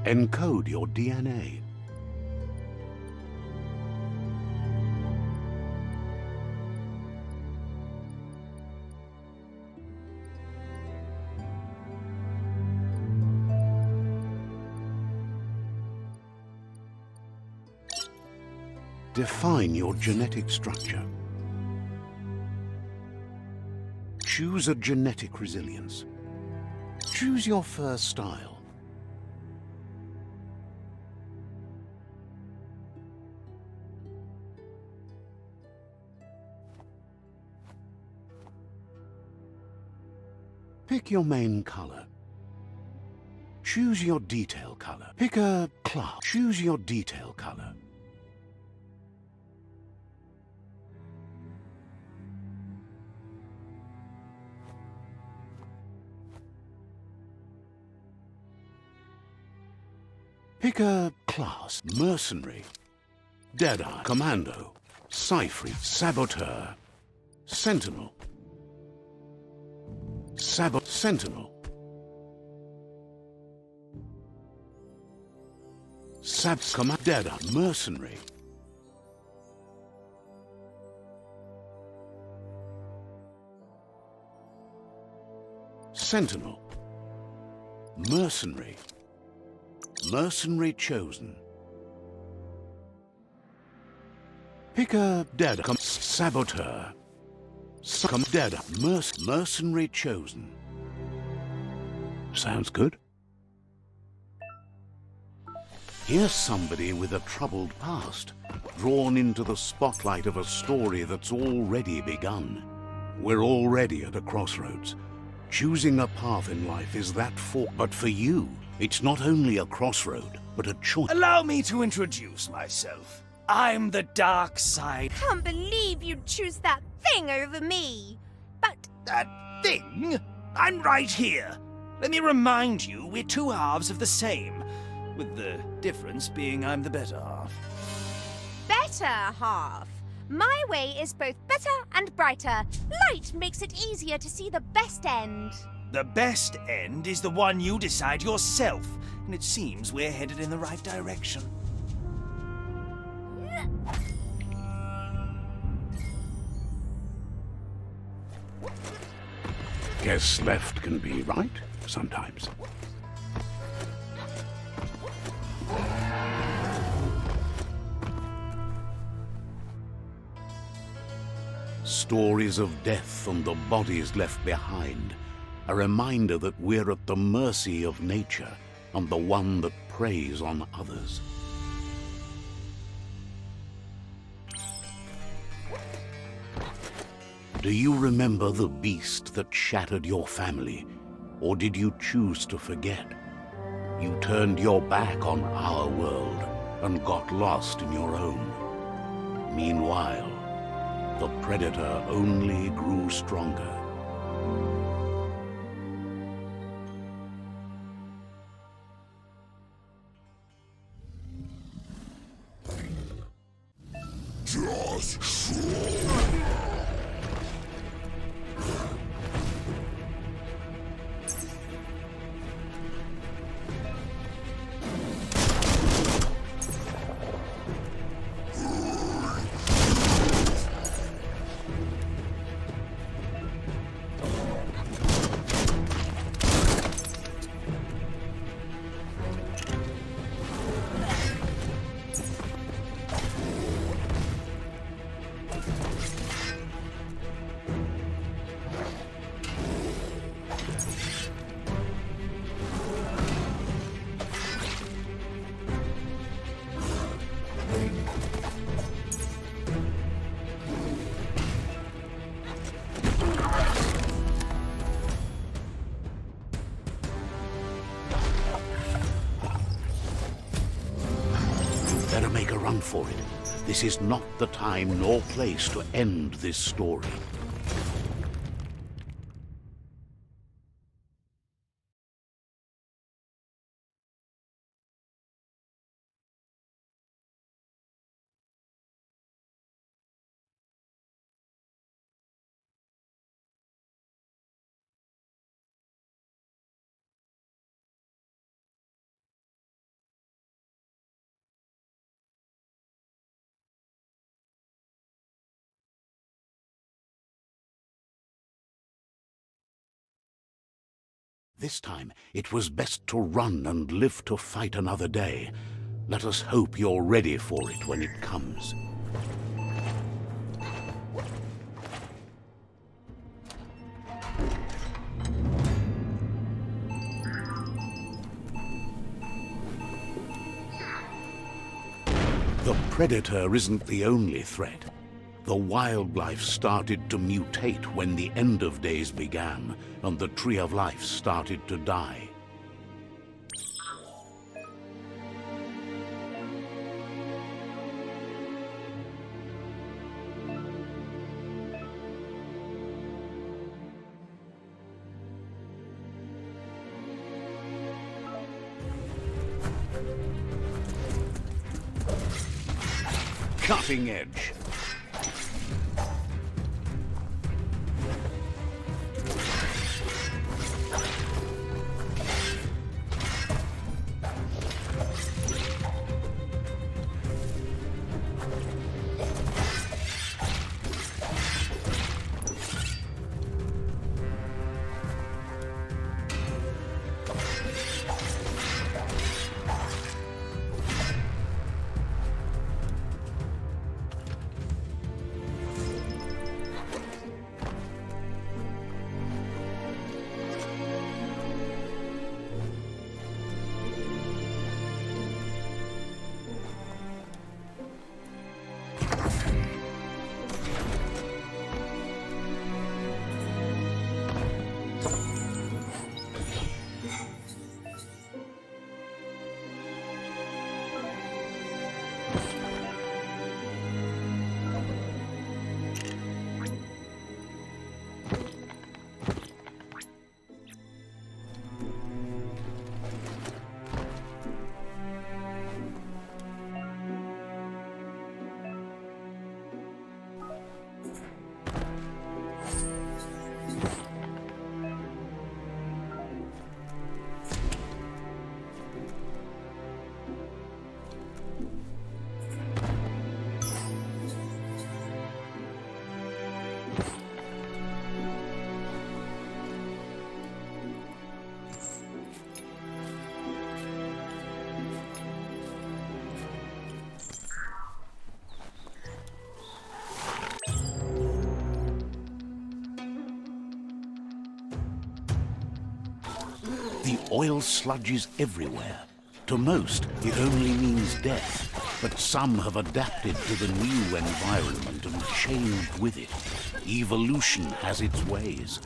Encode your DNA. Define your genetic structure. Choose a genetic resilience. Choose your first style. Pick your main color. Choose your detail color. Pick a class. Choose your detail color. Pick a class. Mercenary, Deadeye, Commando, Cypher, Saboteur, Sentinel, Sentinel, Deadeye, Mercenary, Sentinel, Mercenary, Mercenary chosen. Pick a dead Saboteur. Dead Mercenary chosen. Sounds good. Here's somebody with a troubled past, drawn into the spotlight of a story that's already begun. We're already at a crossroads. Choosing a path in life is that fork, but for you, it's not only a crossroad, but a choice. Allow me to introduce myself. I'm the dark side. Can't believe you'd choose that thing over me. But That thing? I'm right here. Let me remind you, we're two halves of the same, with the difference being I'm the better half. better half. My way is both better and brighter. Light makes it easier to see the best end. The best end is the one you decide yourself, and it seems we're headed in the right direction. Guess left can be right sometimes. Stories of death and the bodies left behind, a reminder that we're at the mercy of nature and the one that preys on others. Do you remember the beast that shattered your family, or did you choose to forget? You turned your back on our world and got lost in your own. Meanwhile, the predator only grew stronger. Better make a run for it. This is not the time nor place to end this story. This time, it was best to run and live to fight another day. Let us hope you're ready for it when it comes. The predator isn't the only threat. The wildlife started to mutate when the end of days began, and the tree of life started to die. Cutting edge. The oil sludges everywhere. To most, it only means death, but some have adapted to the new environment and changed with it. Evolution has its ways.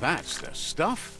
That's the stuff.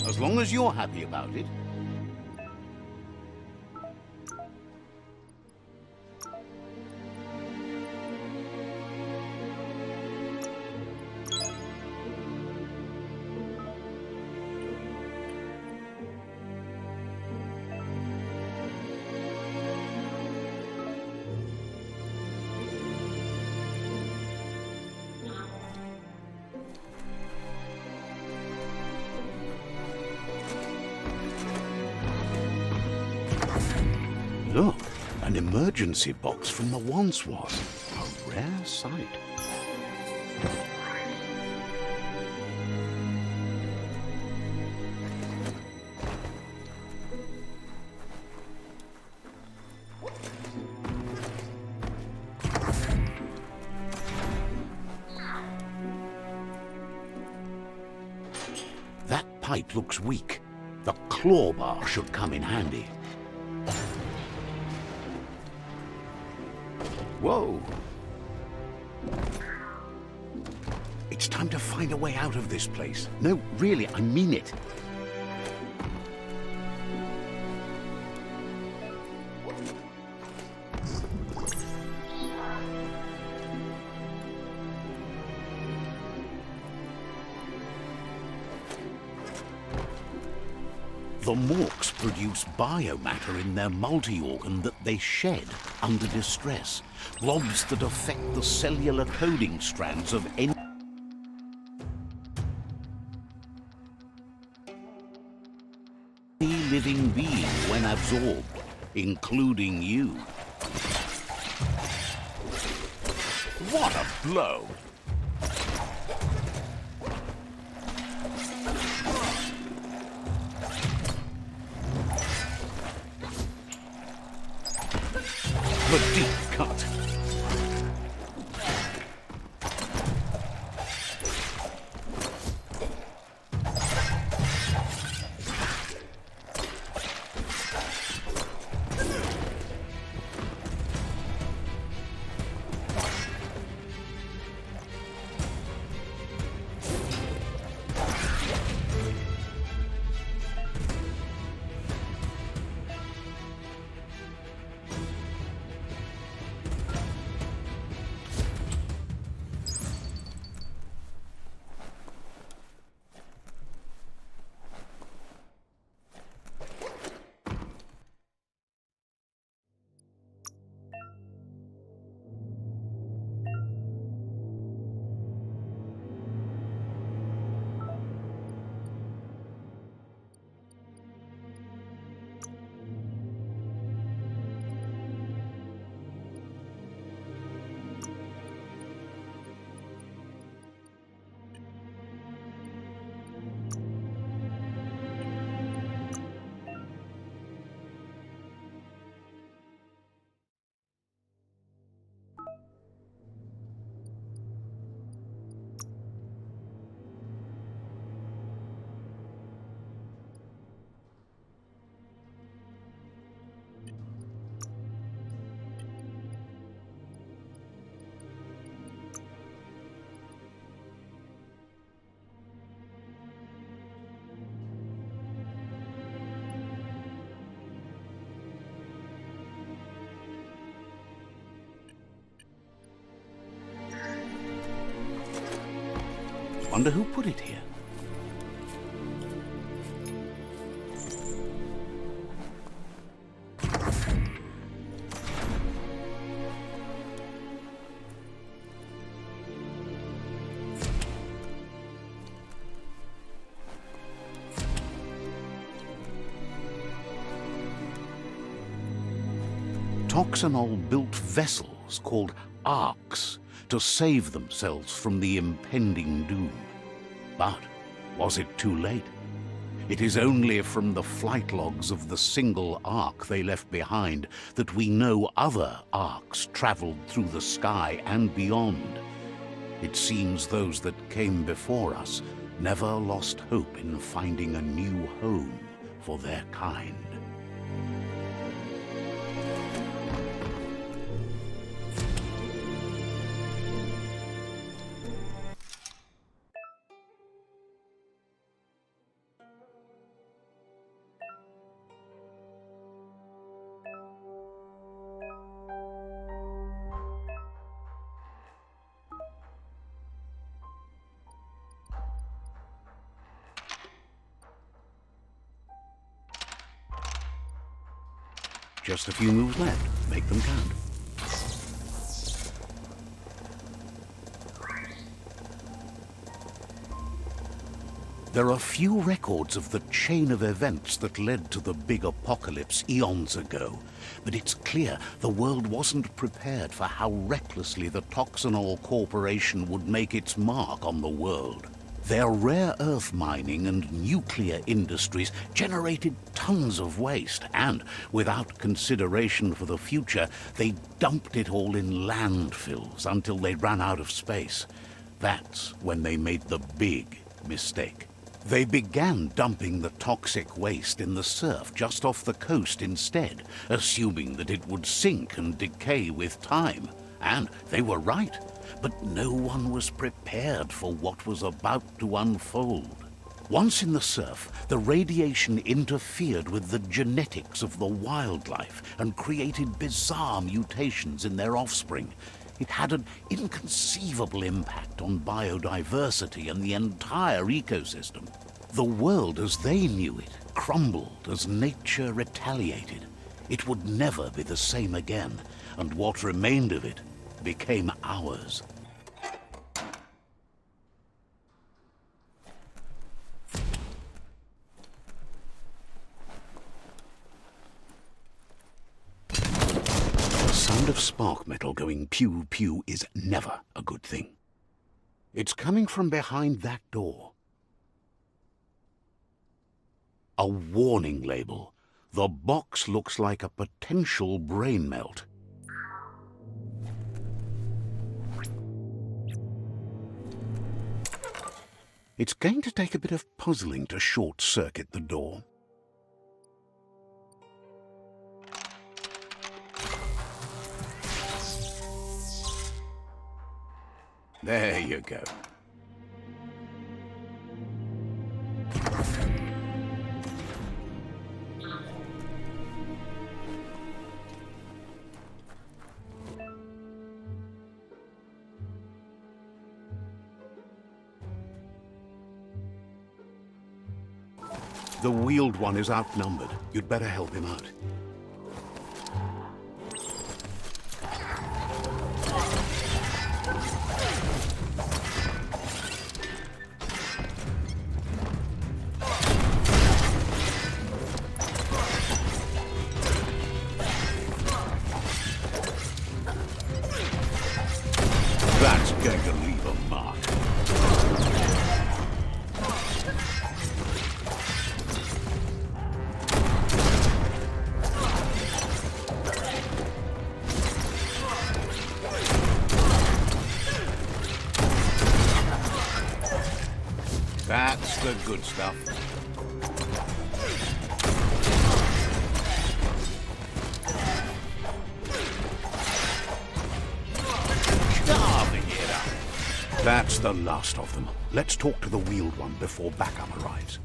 As long as you're happy about it. Look, an emergency box from the once was. A rare sight. That pipe looks weak. The claw bar should come in handy. Whoa! It's time to find a way out of this place. No, really, I mean it. The Morks produce biomatter in their multi-organ that they shed under distress. Blobs that affect the cellular coding strands of any living being when absorbed, including you. What a blow! The deep cut. Wonder who put it here. Toxanol built vessels called arks to save themselves from the impending doom. But was it too late? It is only from the flight logs of the single ark they left behind that we know other arks traveled through the sky and beyond. It seems those that came before us never lost hope in finding a new home for their kind. Just a few moves left. Make them count. There are few records of the chain of events that led to the big apocalypse eons ago, but it's clear the world wasn't prepared for how recklessly the Toxanol Corporation would make its mark on the world. Their rare earth mining and nuclear industries generated tons of waste, and, without consideration for the future, they dumped it all in landfills until they ran out of space. That's when they made the big mistake. They began dumping the toxic waste in the surf just off the coast instead, assuming that it would sink and decay with time. And they were right, but no one was prepared for what was about to unfold. Once in the surf, the radiation interfered with the genetics of the wildlife and created bizarre mutations in their offspring. It had an inconceivable impact on biodiversity and the entire ecosystem. The world as they knew it crumbled as nature retaliated. It would never be the same again, and what remained of it became ours. The sound of spark metal going pew-pew is never a good thing. It's coming from behind that door. A warning label. The box looks like a potential brain melt. It's going to take a bit of puzzling to short-circuit the door. There you go. The wheeled one is outnumbered. You'd better help him out. That's going to leave a mark. That's the good stuff. That's the last of them. Let's talk to the wheeled one before backup arrives.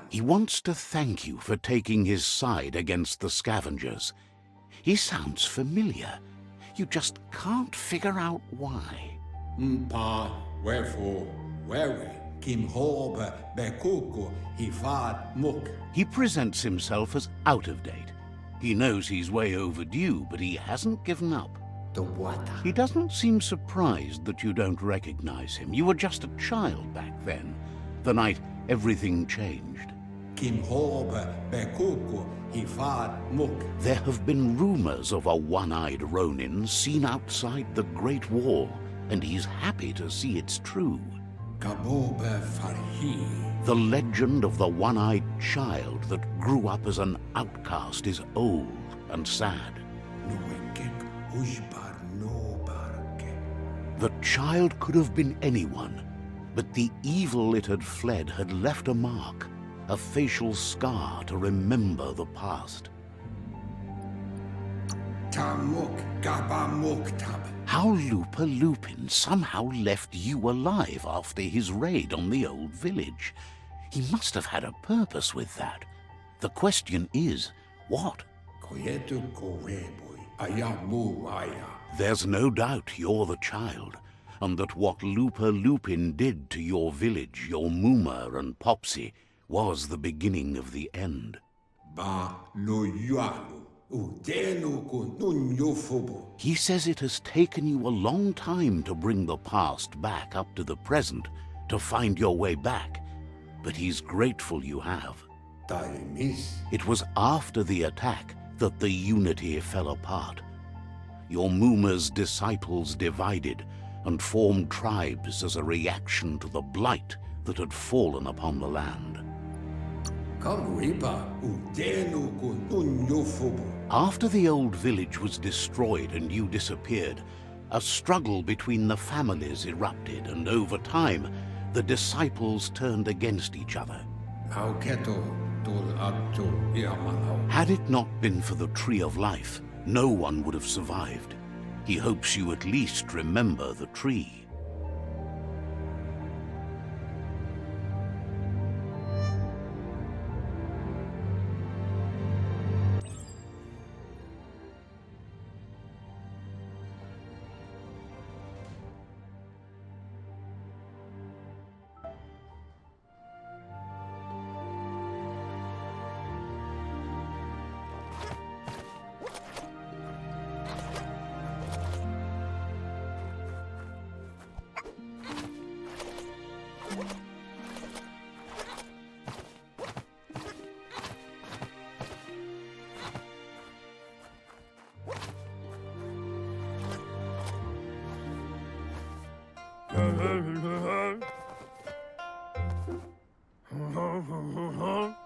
He wants to thank you for taking his side against the scavengers. He sounds familiar. You just can't figure out why. He presents himself as out of date. He knows he's way overdue, but he hasn't given up. He doesn't seem surprised that you don't recognize him. You were just a child back then, the night everything changed. There have been rumors of a one-eyed Ronin seen outside the Great Wall, and he's happy to see it's true. The legend of the one-eyed child that grew up as an outcast is old and sad. The child could have been anyone, But the evil it had fled had left a mark, a facial scar to remember the past. Tamuk Gabamuktab. How Lupa Lupin somehow left you alive after his raid on the old village. He must have had a purpose with that. The question is, what? Koyetu Koweboy. Ayamu Aya. There's no doubt you're the child, and that what Lupa Lupin did to your village, your Muma and Popsy, was the beginning of the end. Ba no yualu. Udenu ko nunyofobo. He says it has taken you a long time to bring the past back up to the present, to find your way back, but he's grateful you have. Taimis. It was after the attack that the unity fell apart. Your Muma's disciples divided and formed tribes as a reaction to the blight that had fallen upon the land. Come Reaper. Udenu ko nunyofobo. After the old village was destroyed and you disappeared, a struggle between the families erupted, and over time, the disciples turned against each other. Auketo tul attu iamanau. Had it not been for the Tree of Life, no one would have survived. He hopes you at least remember the tree.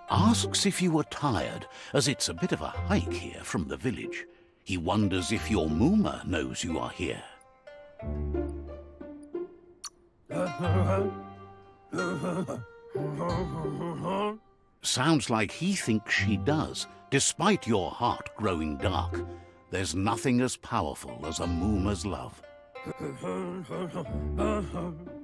Asks if you were tired, as it's a bit of a hike here from the village. He wonders if your Muma knows you are here. Sounds like he thinks she does, despite your heart growing dark. There's nothing as powerful as a Muma's love.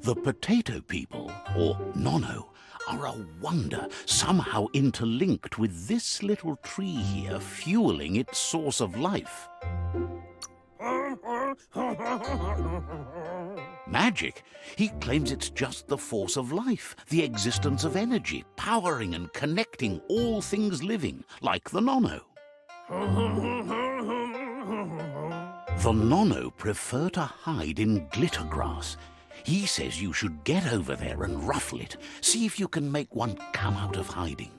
The potato people, or Nono, are a wonder, somehow interlinked with this little tree here, fueling its source of life. Magic? He claims it's just the force of life, the existence of energy, powering and connecting all things living, like the Nono. The Nono prefer to hide in glitter grass. He says you should get over there and ruffle it. See if you can make one come out of hiding.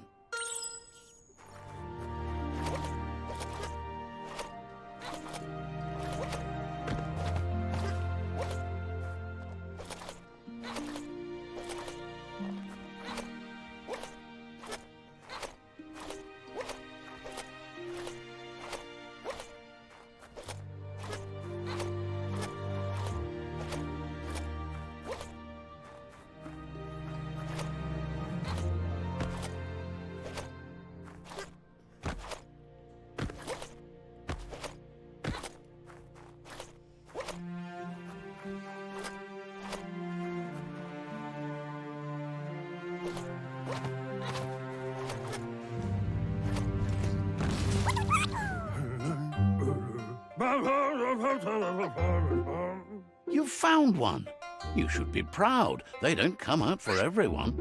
You found one. You should be proud. They don't come out for everyone.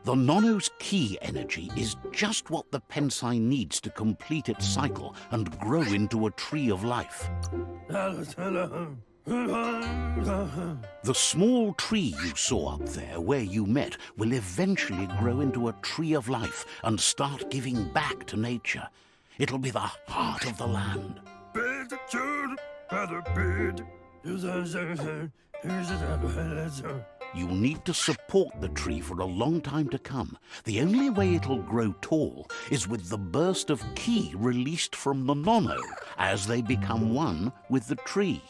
The Nono's key energy is just what the Pensai needs to complete its cycle and grow into a tree of life. The small tree you saw up there where you met will eventually grow into a tree of life and start giving back to nature. It'll be the heart of the land. You'll need to support the tree for a long time to come. The only way it'll grow tall is with the burst of ki released from the Nono as they become one with the tree.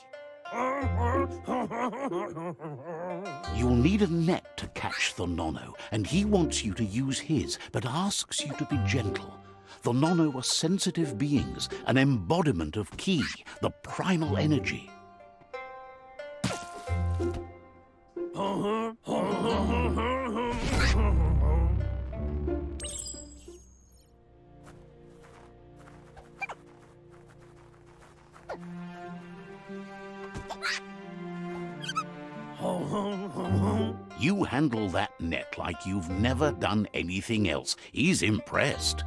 You'll need a net to catch the Nono, and he wants you to use his, but asks you to be gentle. The Nono are sensitive beings, an embodiment of Ki, the primal energy. You handle that net like you've never done anything else. He's impressed.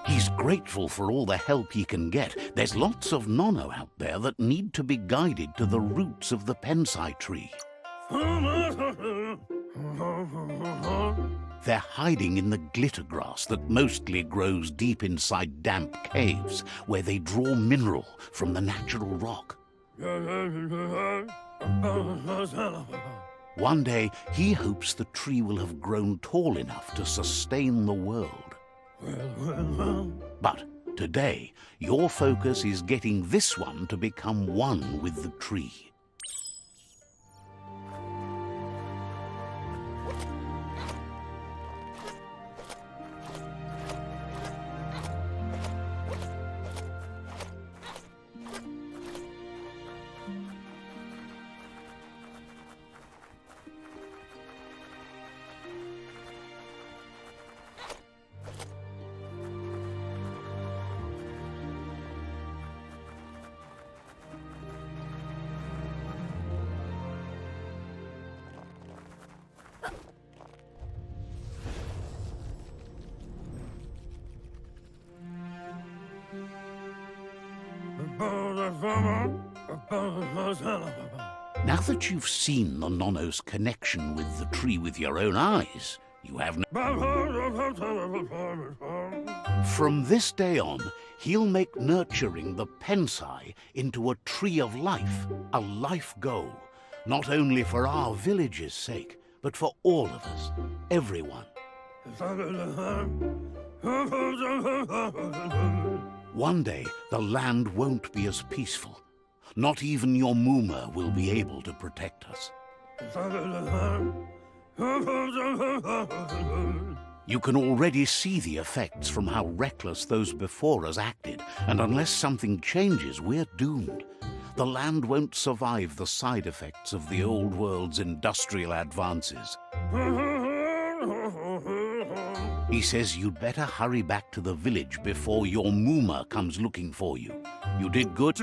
He's grateful for all the help he can get. There's lots of Nono out there that need to be guided to the roots of the Pensai tree. They're hiding in the glitter grass that mostly grows deep inside damp caves, where they draw mineral from the natural rock. One day, he hopes the tree will have grown tall enough to sustain the world. But today, your focus is getting this one to become one with the tree. Now that you've seen the Nono's connection with the tree with your own eyes, you have no... From this day on, he'll make nurturing the Pensai into a tree of life, a life goal, not only for our village's sake, but for all of us, everyone. One day, the land won't be as peaceful. Not even your Muma will be able to protect us. You can already see the effects from how reckless those before us acted, and unless something changes, we're doomed. The land won't survive the side effects of the old world's industrial advances. He says you'd better hurry back to the village before your Muma comes looking for you. You did good.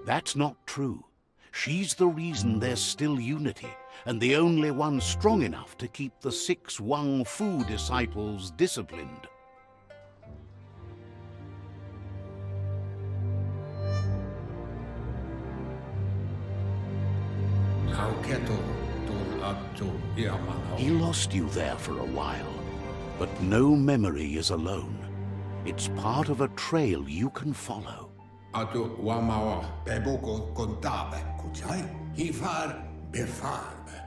That's not true. She's the reason there's still unity, and the only one strong enough to keep the 6 Wang Fu disciples disciplined. He lost you there for a while, but no memory is alone. It's part of a trail you can follow.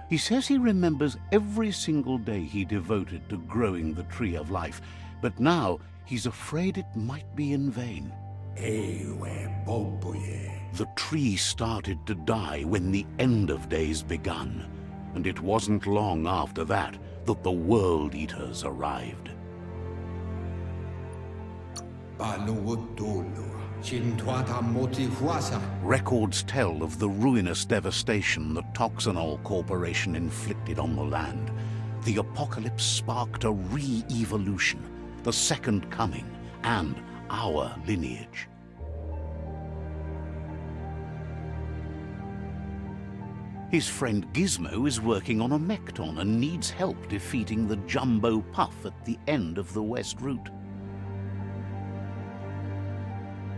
He says he remembers every single day he devoted to growing the Tree of Life, but now he's afraid it might be in vain. The tree started to die when the end of days begun, and it wasn't long after that that the World Eaters arrived. Records tell of the ruinous devastation the Toxanol Corporation inflicted on the land. The apocalypse sparked a re-evolution, the second coming, and our lineage. His friend Gizmo is working on a Mekton and needs help defeating the Jumbo Puff at the end of the West Route.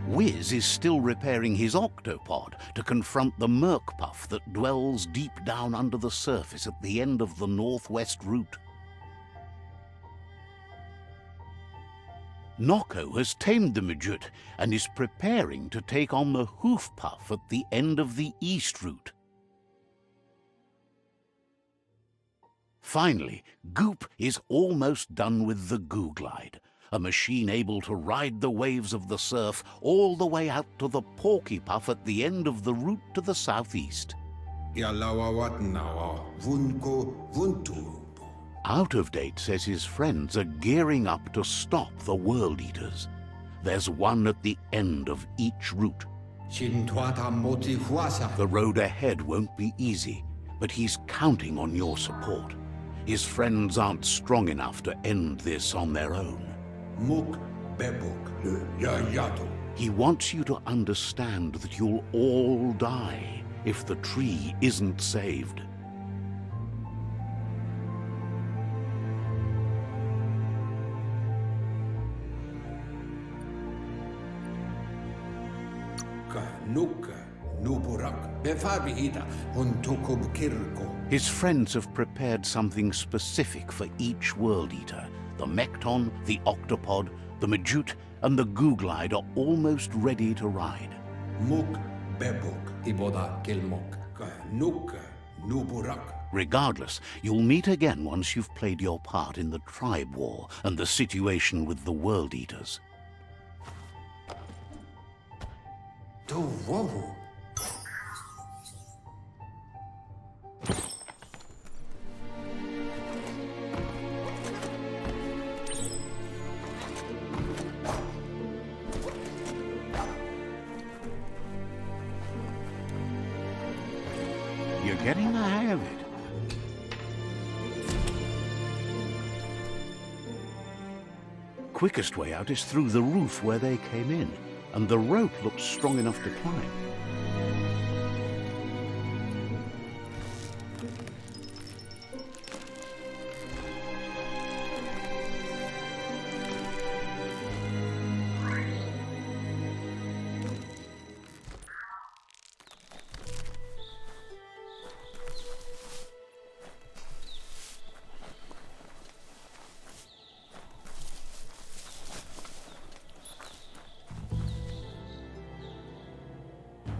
Wiz is still repairing his octopod to confront the Merc Puff that dwells deep down under the surface at the end of the Northwest Route. Noko has tamed the Midget and is preparing to take on the Hoof Puff at the end of the East Route. Finally, Goop is almost done with the Goo Glide. a machine able to ride the waves of the surf all the way out to the Porky Puff at the end of the route to the southeast. Yalawawatnawa vunko vunturupo. Out of Date says his friends are gearing up to stop the World Eaters. There's one at the end of each route. Shintwata moti huasa. The road ahead won't be easy, but he's counting on your support. His friends aren't strong enough to end this on their own. Muk bebuk le yayato. He wants you to understand that you'll all die if the tree isn't saved. Nuka nuburak befabihita huntukub kirko. His friends have prepared something specific for each World Eater. The Mekton, the Octopod, the Majute, and the Googlide are almost ready to ride. Muk bebuk iboda kilmok. Nuka nuburak. Regardless, you'll meet again once you've played your part in the tribe war and the situation with the World Eaters. To wohu. You're getting the hang of it. Quickest way out is through the roof where they came in, and the rope looks strong enough to climb.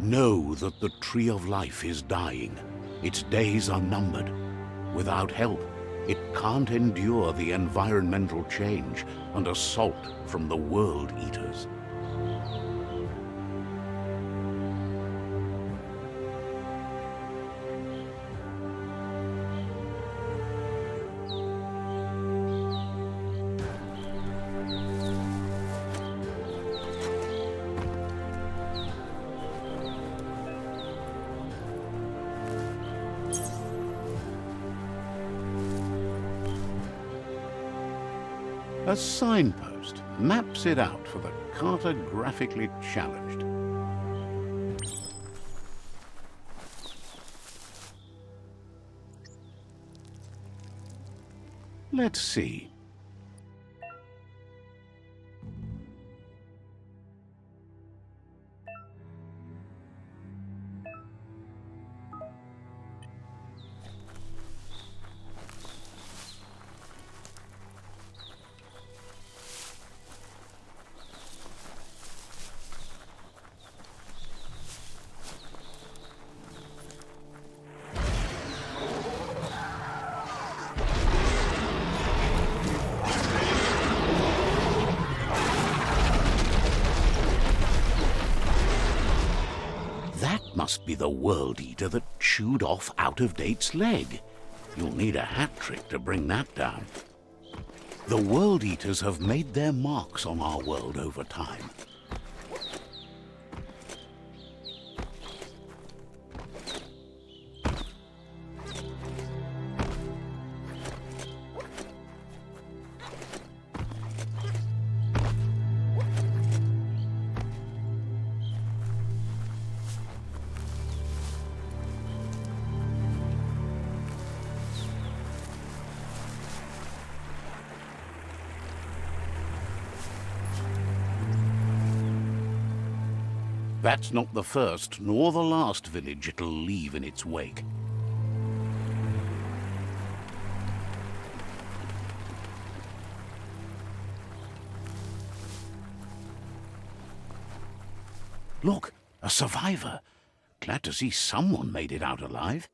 Know that the Tree of Life is dying. Its days are numbered. Without help, it can't endure the environmental change and assault from the World Eaters. A signpost maps it out for the cartographically challenged. Let's see. Must be the World Eater that chewed off Out of Date's leg. You'll need a hat trick to bring that down. The World Eaters have made their marks on our world over time. That's not the first nor the last village it'll leave in its wake. Look, a survivor. Glad to see someone made it out alive.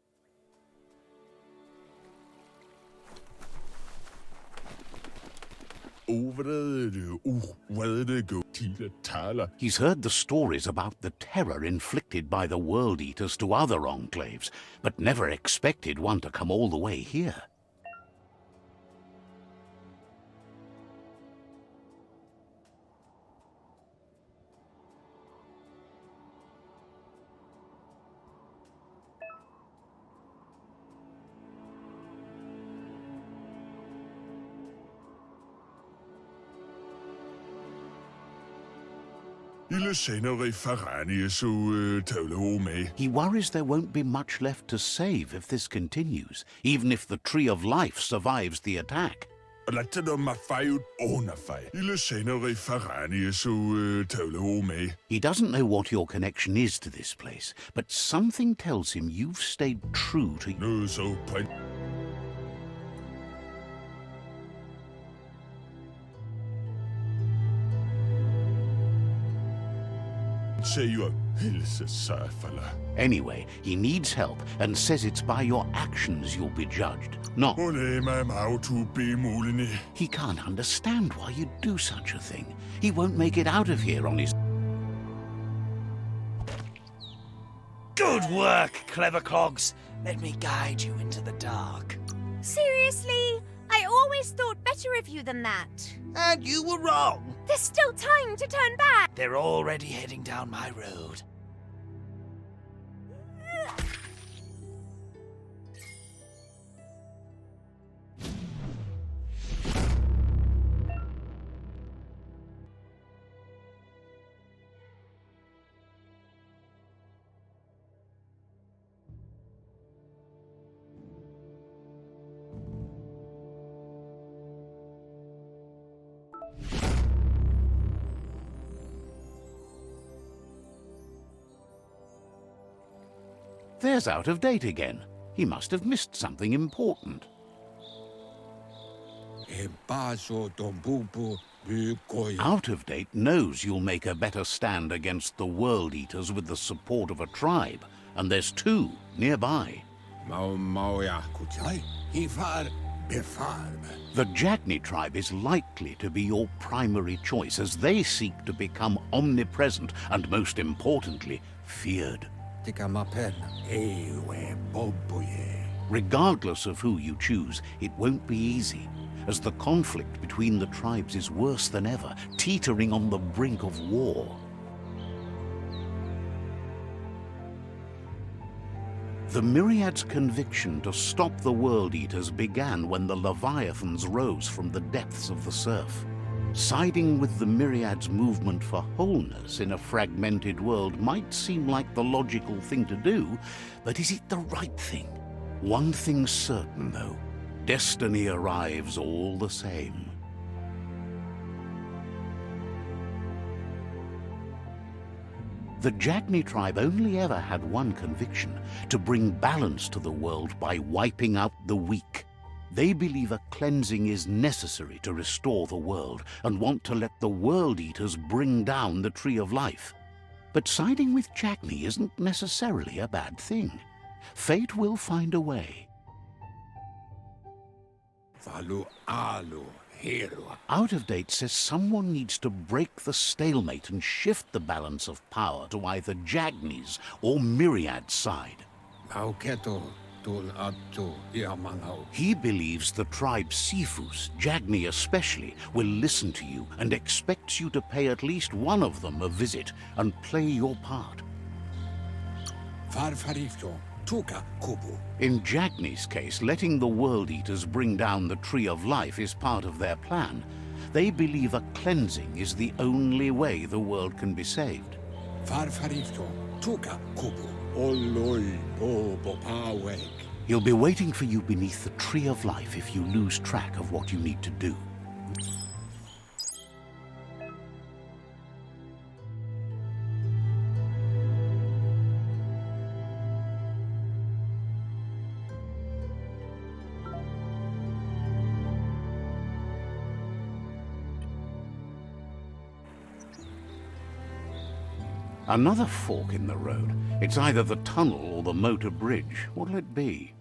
He's heard the stories about the terror inflicted by the World Eaters to other enclaves, but never expected one to come all the way here. He worries there won't be much left to save if this continues, even if the Tree of Life survives the attack. He doesn't know what your connection is to this place, but something tells him you've stayed true to... Anyway, he needs help and says it's by your actions you'll be judged, not... He can't understand why you'd do such a thing. He won't make it out of here on his... Good work, clever clogs. Let me guide you into the dark. Seriously? I always thought better of you than that. And you were wrong. There's still time to turn back. They're already heading down my road. There's Out of Date again. He must have missed something important. Out of Date knows you'll make a better stand against the World Eaters with the support of a tribe, and there's two nearby. The Jagni tribe is likely to be your primary choice, as they seek to become omnipresent and, most importantly, feared. Regardless of who you choose, it won't be easy, as the conflict between the tribes is worse than ever, teetering on the brink of war. The Myriad's conviction to stop the World Eaters began when the Leviathans rose from the depths of the surf. Siding with the Myriad's movement for wholeness in a fragmented world might seem like the logical thing to do, but is it the right thing? One thing's certain, though. Destiny arrives all the same. The Jagni tribe only ever had one conviction: to bring balance to the world by wiping out the weak. They believe a cleansing is necessary to restore the world, and want to let the World Eaters bring down the Tree of Life. But siding with Jagni isn't necessarily a bad thing. Fate will find a way. Out of Date says someone needs to break the stalemate and shift the balance of power to either Jagni's or Myriad's side. He believes the tribe Sifus, Jagni especially, will listen to you and expects you to pay at least one of them a visit and play your part. In Jagni's case, letting the World Eaters bring down the Tree of Life is part of their plan. They believe a cleansing is the only way the world can be saved. He'll be waiting for you beneath the Tree of Life if you lose track of what you need to do. Another fork in the road. It's either the tunnel or the motor bridge. What'll it be?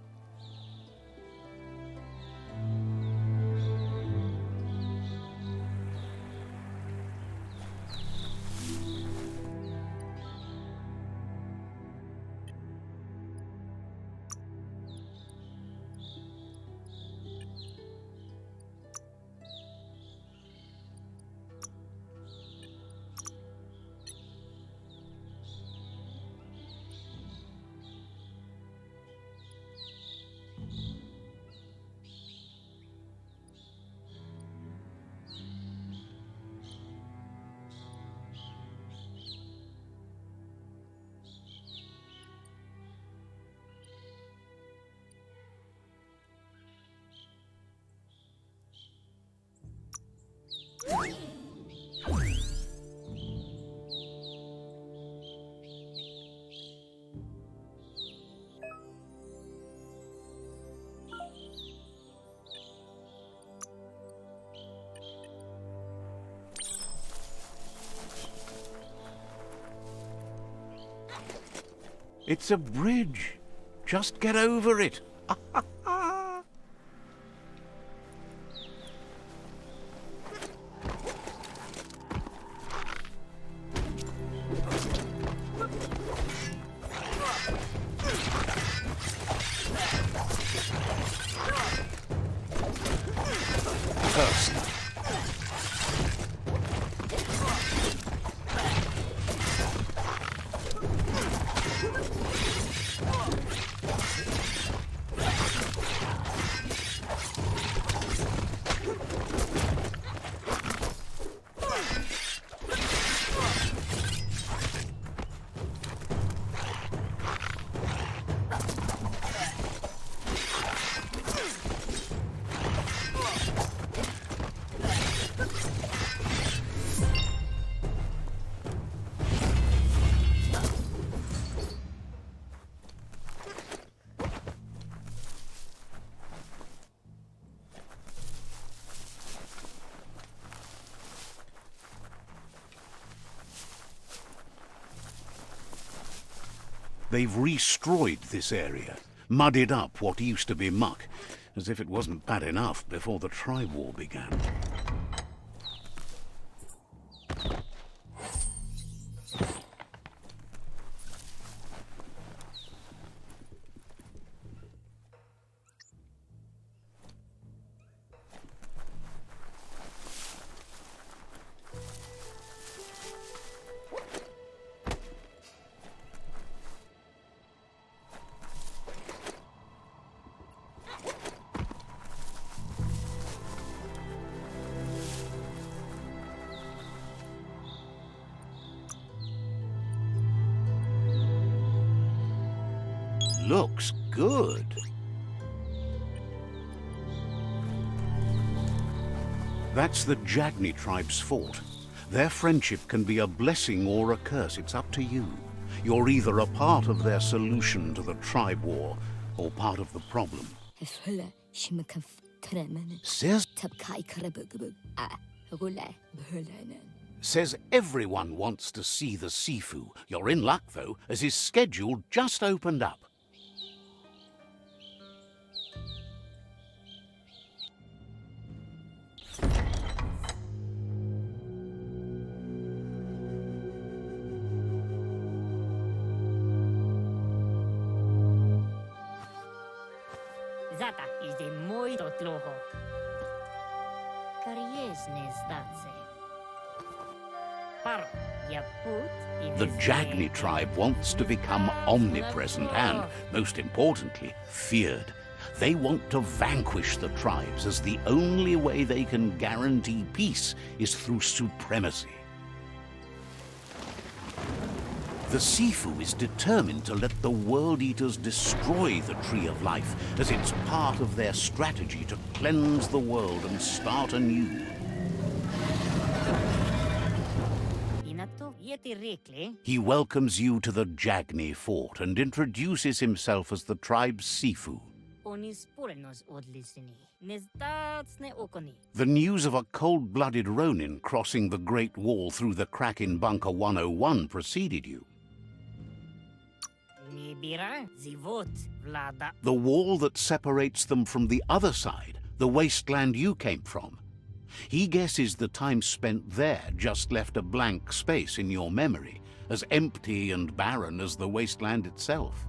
It's a bridge. Just get over it. Mercenary. They've restroyed this area, muddied up what used to be muck, as if it wasn't bad enough before the tribe war began. Looks good. That's the Jagni tribe's fort. Their friendship can be a blessing or a curse. It's up to you. You're either a part of their solution to the tribe war or part of the problem. Says everyone wants to see the Sifu. You're in luck, though, as his schedule just opened up. Zata idzie mój do tloho. Kariesne zdace. Paro, ja put The Jagni tribe wants to become omnipresent and, most importantly, feared. They want to vanquish the tribes, as the only way they can guarantee peace is through supremacy. The Sifu is determined to let the World Eaters destroy the Tree of Life, as it's part of their strategy to cleanse the world and start anew. He welcomes you to the Jagni fort and introduces himself as the tribe's Sifu. The news of a cold-blooded Ronin crossing the Great Wall through the crack in Bunker 101 preceded you. The wall that separates them from the other side, the wasteland you came from. He guesses the time spent there just left a blank space in your memory, as empty and barren as the wasteland itself.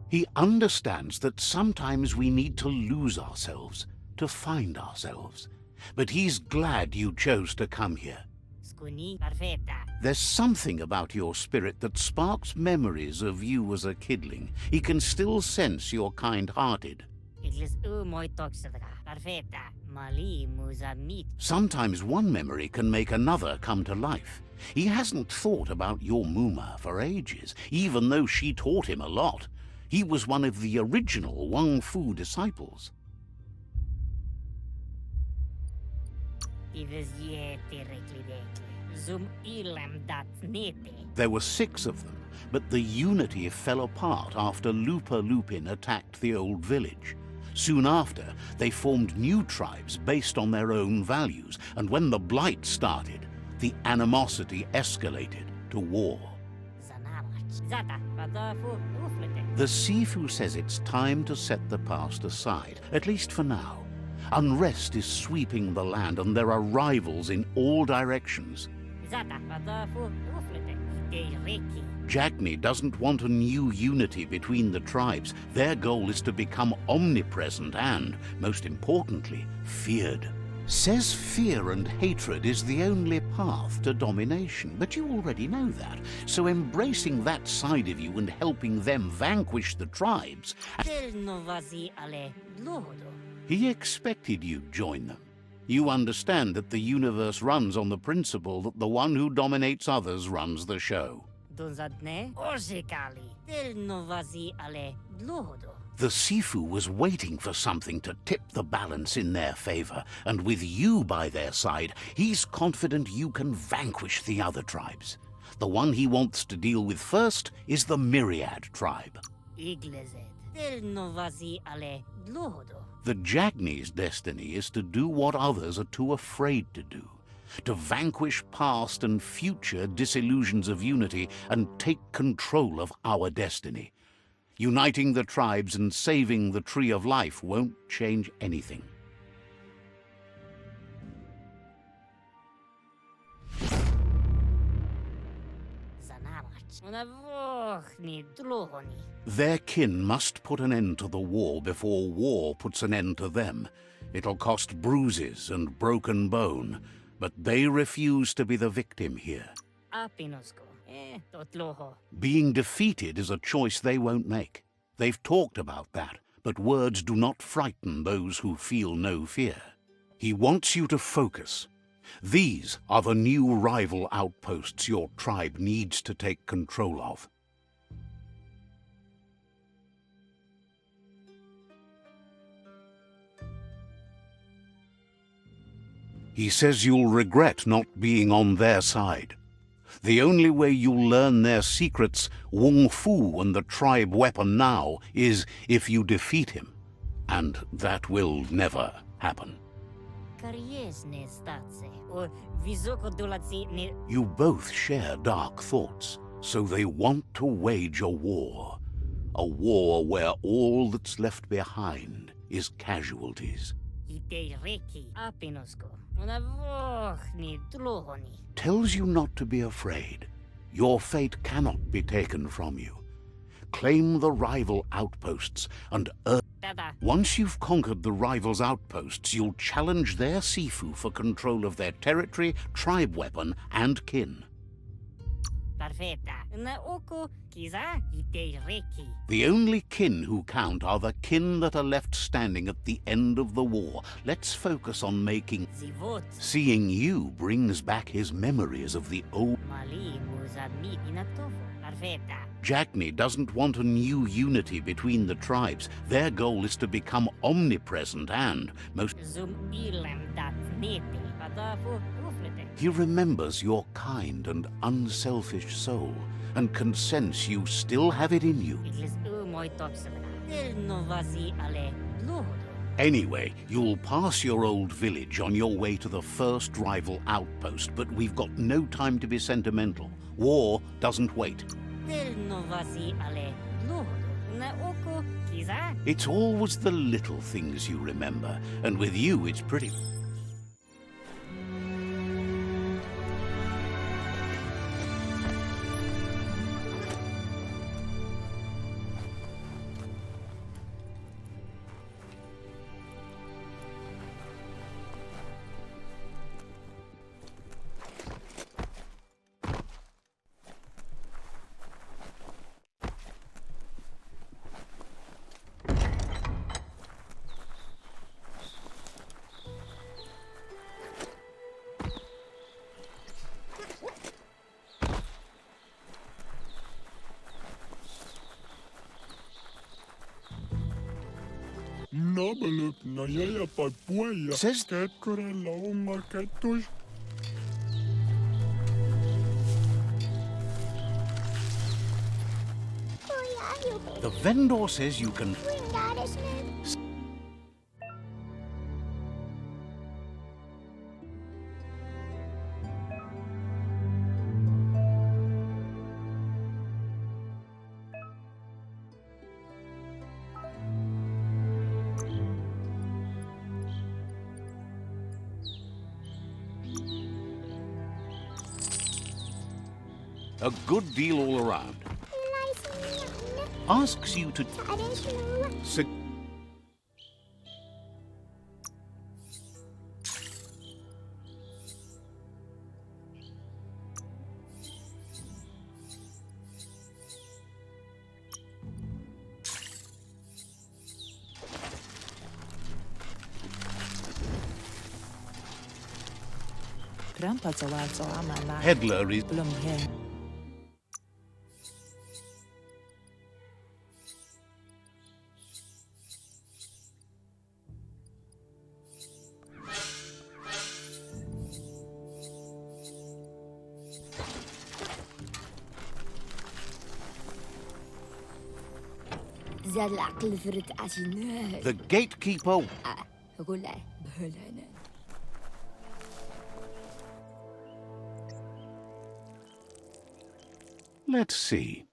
He understands that sometimes we need to lose ourselves, to find ourselves. But he's glad you chose to come here. There's something about your spirit that sparks memories of you as a kidling. He can still sense you're kind-hearted. Sometimes one memory can make another come to life. He hasn't thought about your Muma for ages, even though she taught him a lot. He was one of the original Wang Fu disciples. Ives tierrekli dekli. Zum ilem dat nete. There were 6 of them, but the unity fell apart after Lupa Lupin attacked the old village. Soon after, they formed new tribes based on their own values, and when the Blight started, the animosity escalated to war. Zanamach. Zata, padafu, uflete. The Sifu says it's time to set the past aside, at least for now. Unrest is sweeping the land, and there are rivals in all directions. Zata, padafu, uflete. Itereki. Jagni doesn't want a new unity between the tribes. Their goal is to become omnipresent and, most importantly, feared. Says fear and hatred is the only path to domination, but you already know that. So embracing that side of you and helping them vanquish the tribes, Tel novazi ale dluhodo. he expected you'd join them. You understand that the universe runs on the principle that the one who dominates others runs the show. Donzadne orzekali. Tel novazi ale dluhodo. The Sifu was waiting for something to tip the balance in their favor, and with you by their side, he's confident you can vanquish the other tribes. The one he wants to deal with first is the Myriad tribe. Iglezed. Tel novazi ale dluhodo. The Jagni's destiny is to do what others are too afraid to do, to vanquish past and future disillusions of unity and take control of our destiny. Uniting the tribes and saving the Tree of Life won't change anything. Zanamach. Unavochni dluhoni. Their kin must put an end to the war before war puts an end to them. It'll cost bruises and broken bone, but they refuse to be the victim here. Apinosko. Totloho. Being defeated is a choice they won't make. They've talked about that, but words do not frighten those who feel no fear. He wants you to focus. These are the new rival outposts your tribe needs to take control of. He says you'll regret not being on their side. The only way you'll learn their secrets, Wung Fu and the tribe weapon now, is if you defeat him. And that will never happen. Kariesne statse. O visoko dolazi ne. You both share dark thoughts, so they want to wage a war. A war where all that's left behind is casualties. Itereki. Apinosko. Unavochni dluhoni. Tells you not to be afraid. Your fate cannot be taken from you. Claim the rival outposts and earn. Dada. Once you've conquered the rivals' outposts, you'll challenge their Sifu for control of their territory, tribe weapon, and kin. Perfetta. Na oko kiza itereki. The only kin who count are the kin that are left standing at the end of the war. Let's focus on making... Zivot. Seeing you brings back his memories of the old... Mali muzadmi inatovo. Perfetta. Jagni doesn't want a new unity between the tribes. Their goal is to become omnipresent and, most... Zum ilem dat nete. Padafu uflete. He remembers your kind and unselfish soul, and can sense you still have it in you. Iglis umoy topsela. Tel novazi ale dluhodo. Anyway, you'll pass your old village on your way to the first rival outpost, but we've got no time to be sentimental. War doesn't wait. Tel novazi ale dluhodo. Na oko kiza. It's always the little things you remember, and with you it's pretty... Says the vendor says you can. A good deal all around. Asks you to sit. Peddler is. The gatekeeper. Let's see.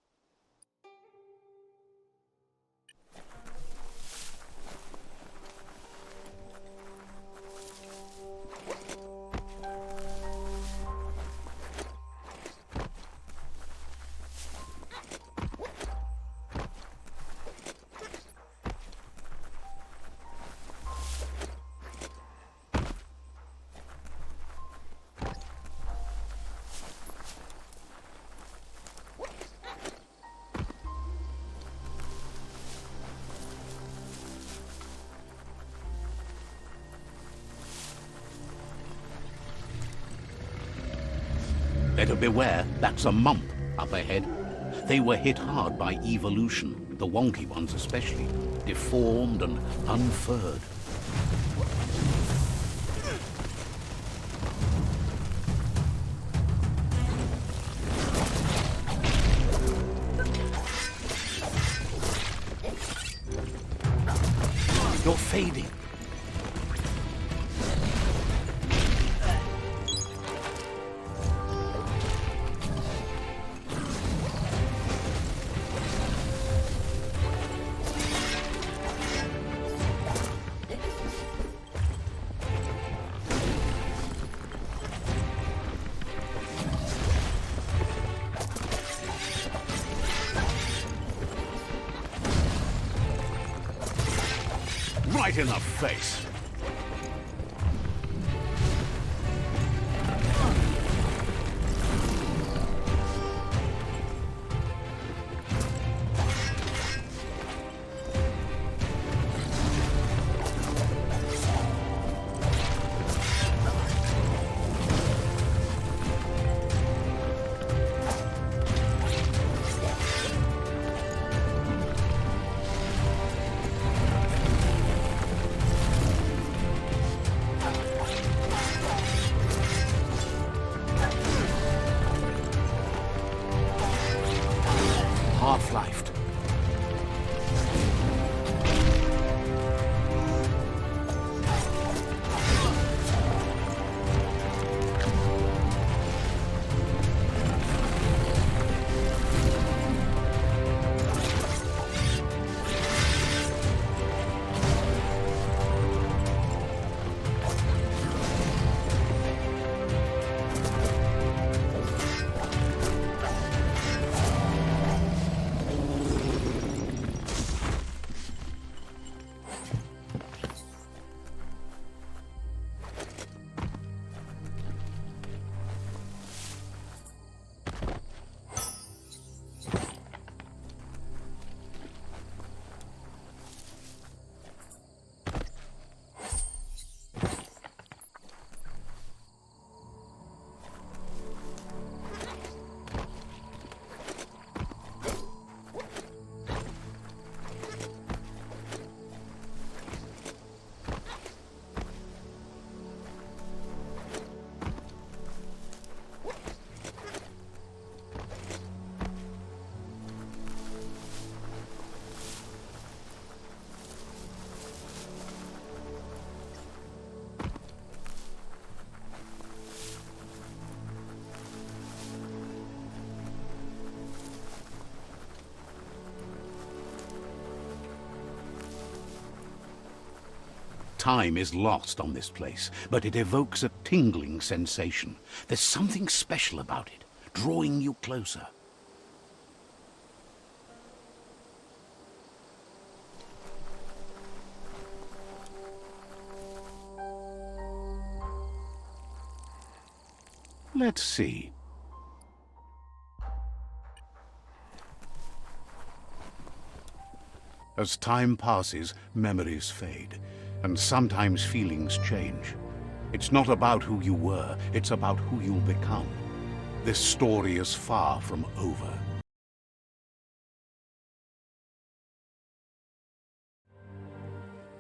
Better beware, that's a mump up ahead. They were hit hard by evolution, the wonky ones especially, deformed and unfurred. You're fading. Right in the face. Half-lifed. Time is lost on this place, but it evokes a tingling sensation. There's something special about it, drawing you closer. Let's see. As time passes, memories fade, and sometimes feelings change. It's not about who you were, it's about who you'll become. This story is far from over.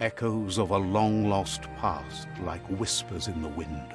Echoes of a long-lost past, like whispers in the wind.